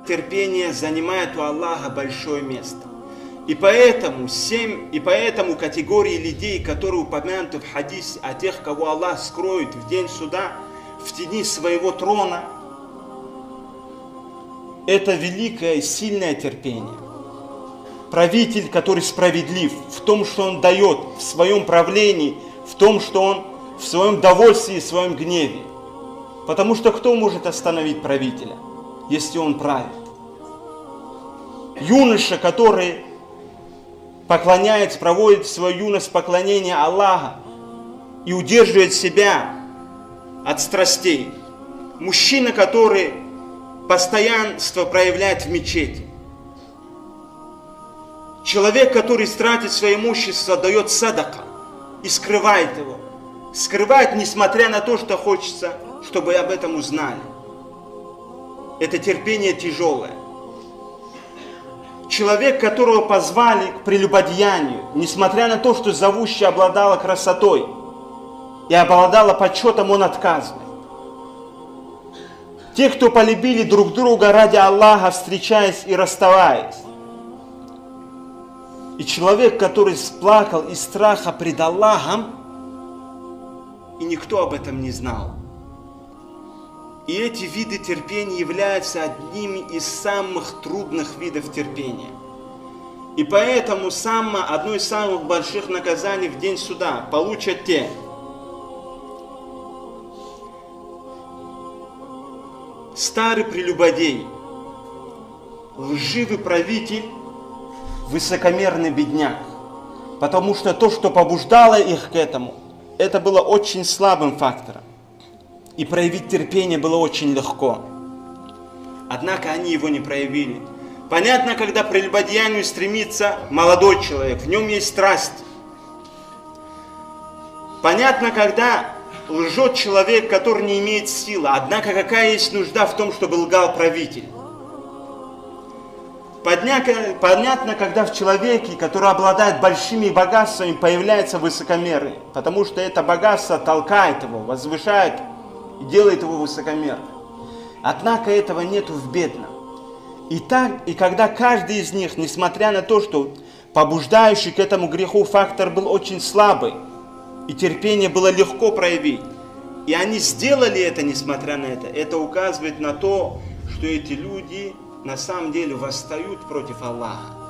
терпение занимает у Аллаха большое место. И поэтому категории людей, которые упомянуты в хадисе, о тех, кого Аллах скроет в день суда, в тени своего трона, это великое и сильное терпение. Правитель, который справедлив в том, что он дает, в своем правлении, в том, что он в своем довольстве и в своем гневе. Потому что кто может остановить правителя, если он правит? Юноша, который поклоняется, проводит свою юность поклонения Аллаха и удерживает себя от страстей. Мужчина, который постоянство проявляет в мечети. Человек, который тратит свое имущество, дает садака и скрывает его. Скрывает, несмотря на то, что хочется, чтобы об этом узнали. Это терпение тяжелое. Человек, которого позвали к прелюбодеянию, несмотря на то, что зовущая обладала красотой и обладала почетом, он отказывает. Те, кто полюбили друг друга ради Аллаха, встречаясь и расставаясь. И человек, который сплакал из страха пред Аллахом, и никто об этом не знал. И эти виды терпения являются одними из самых трудных видов терпения. И поэтому одно из самых больших наказаний в день суда получат те, старый прелюбодей, лживый правитель, высокомерный бедняк. Потому что то, что побуждало их к этому, это было очень слабым фактором. И проявить терпение было очень легко. Однако они его не проявили. Понятно, когда к прелюбодеянию стремится молодой человек, в нем есть страсть. Понятно, когда лжет человек, который не имеет силы. Однако какая есть нужда в том, чтобы лгал правитель? Понятно, когда в человеке, который обладает большими богатствами, появляется высокомерие. Потому что это богатство толкает его, возвышает и делает его высокомерным. Однако этого нету в бедном. И когда каждый из них, несмотря на то, что побуждающий к этому греху фактор был очень слабый, и терпение было легко проявить, и они сделали это, несмотря на это указывает на то, что эти люди на самом деле восстают против Аллаха.